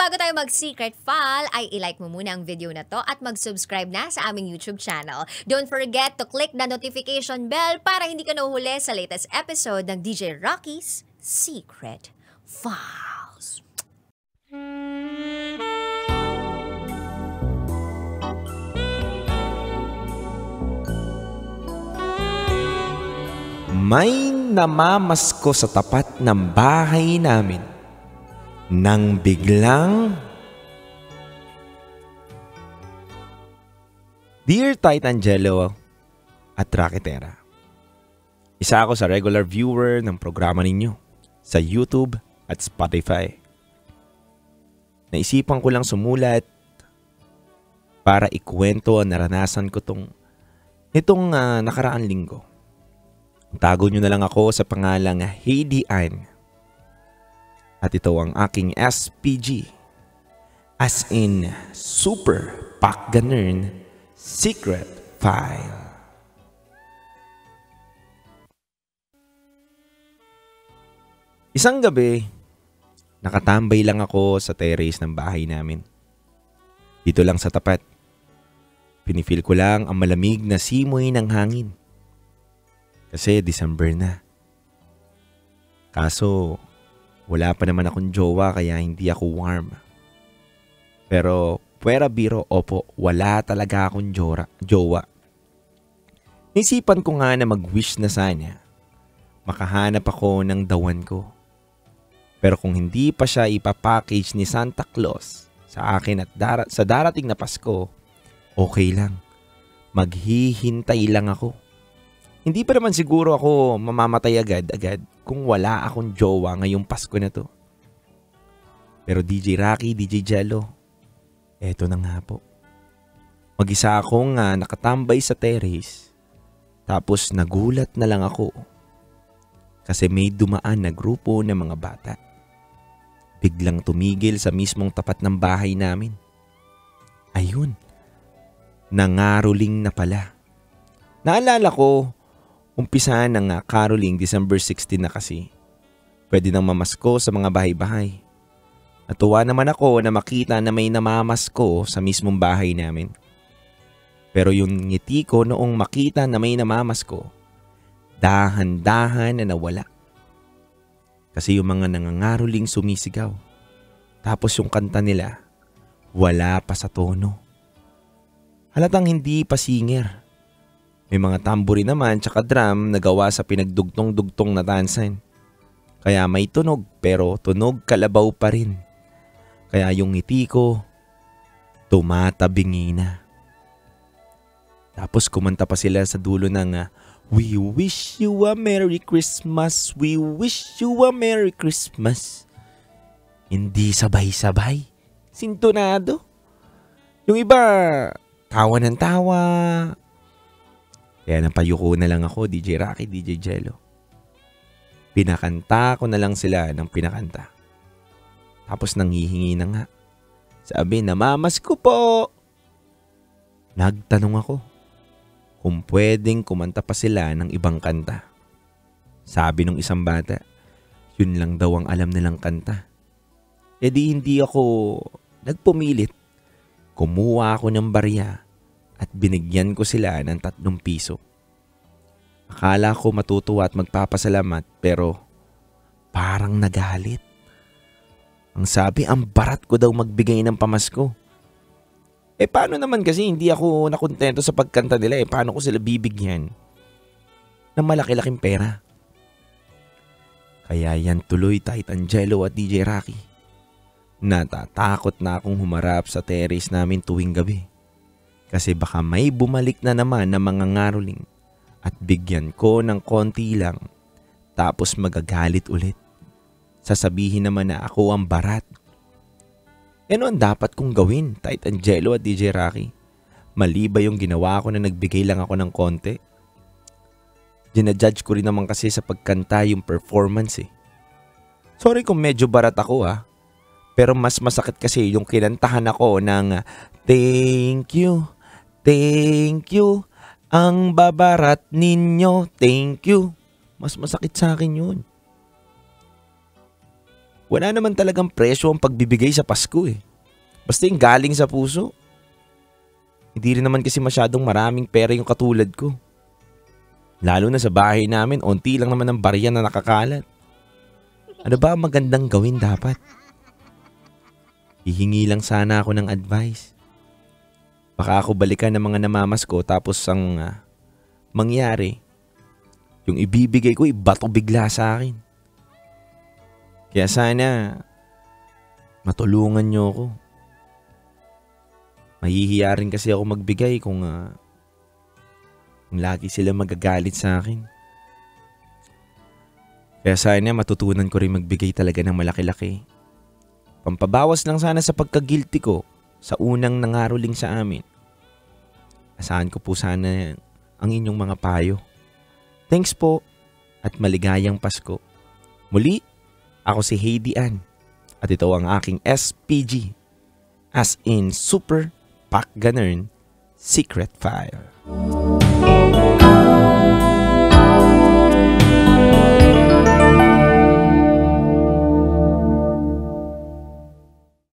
bago tayo mag-secret file, ay ilike mo muna ang video na to at mag-subscribe na sa aming YouTube channel. Don't forget to click the notification bell para hindi ka nahuhuli sa latest episode ng DJ Rocky's Secret Files. May namamasko sa tapat ng bahay namin nang biglang, Dear Titangelo at Raketera, isa ako sa regular viewer ng programa ninyo sa YouTube at Spotify. Naisipan ko lang sumulat para ikwento ang naranasan ko nitong nakaraang linggo. Tago nyo na lang ako sa pangalang Heidi Ann. At ito ang aking SPG. As in, Super Pakganern Secret File. Isang gabi, nakatambay lang ako sa terrace ng bahay namin. Dito lang sa tapat. Pinifeel ko lang ang malamig na simoy ng hangin. Kasi December na. Kaso, wala pa naman akong jowa kaya hindi ako warm. Pero, puwera biro, opo, wala talaga akong jowa. Naisipan ko nga na mag-wish na sana. Makahanap ako ng dawan ko. Pero kung hindi pa siya ipapackage ni Santa Claus sa akin at sa darating na Pasko, okay lang. Maghihintay lang ako. Hindi pa naman siguro ako mamamatay agad-agad kung wala akong jowa ngayong Pasko na to. Pero DJ Rocky, DJ Jello, eto na nga po. Mag-isa akong nakatambay sa terrace. Tapos nagulat na lang ako. Kasi may dumaan na grupo ng mga bata. Biglang tumigil sa mismong tapat ng bahay namin. Ayun, nangaroling na pala. Naalala ko, umpisa ng caroling December 16 na kasi. Pwede nang mamasko sa mga bahay-bahay. Natuwa naman ako na makita na may namamasko sa mismong bahay namin. Pero yung ngiti ko noong makita na may namamasko, dahan-dahan na nawala. Kasi yung mga nangangaroling sumisigaw. Tapos yung kanta nila, wala pa sa tono. Halatang hindi pa singer. May mga tamburi naman tsaka drum na gawa sa pinagdugtong-dugtong na tansan. Kaya may tunog pero tunog kalabaw pa rin. Kaya yung ngiti ko, tumatabingi na. Tapos kumanta pa sila sa dulo ng We wish you a Merry Christmas, we wish you a Merry Christmas. Hindi sabay-sabay, sintonado. Yung iba, tawa ng tawa. Kaya napayuko na lang ako, DJ Rocky, DJ Jello. Pinakanta ko na lang sila ng pinakanta. Tapos nanghihingi na nga. Sabi, namamasko po. Nagtanong ako kung pwedeng kumanta pa sila ng ibang kanta. Sabi nung isang bata, yun lang daw ang alam nilang kanta. E di hindi ako nagpumilit. Kumuha ako ng barya at binigyan ko sila ng 3 piso. Akala ko matutuwa at magpapasalamat pero parang nagalit. Ang sabi, ang barat ko daw magbigay ng pamasko. Eh paano naman kasi hindi ako nakontento sa pagkanta nila paano ko sila bibigyan ng malaki-laking pera? Kaya yan tuloy Titangelo at DJ Rocky. Natatakot na akong humarap sa terrace namin tuwing gabi. Kasi baka may bumalik na naman ng mga ngaroling at bigyan ko ng konti lang tapos magagalit ulit. Sasabihin naman na ako ang barat. Ano ang dapat kong gawin, Titangelo at DJ Rocky? Mali ba yung ginawa ko na nagbigay lang ako ng konti? Ginajudge ko rin naman kasi sa pagkanta yung performance Sorry kung medyo barat ako Pero mas masakit kasi yung kinantahan ako ng Thank you, ang babarat ninyo, thank you. Mas masakit sa akin yun. Wala naman talagang presyo ang pagbibigay sa Pasko eh. Basta yung galing sa puso. Hindi rin naman kasi masyadong maraming pera yung katulad ko. Lalo na sa bahay namin, onti lang naman ang barya na nakakalat. Ano ba ang magandang gawin dapat? Hihingi lang sana ako ng advice. Baka ako balikan ng mga namamas ko tapos ang mangyari, yung ibibigay ko ibato bigla sa akin. Kaya sana matulungan niyo ako. Mahihiya rin kasi ako magbigay kung lagi sila magagalit sa akin. Kaya sana matutunan ko rin magbigay talaga ng malaki-laki. Pampabawas lang sana sa pagka-guilty ko sa unang nangaroling sa amin. Asahan ko po sana ang inyong mga payo. Thanks po at maligayang Pasko. Muli, ako si Heidi Ann at ito ang aking SPG as in Super Pak Ganern Secret File.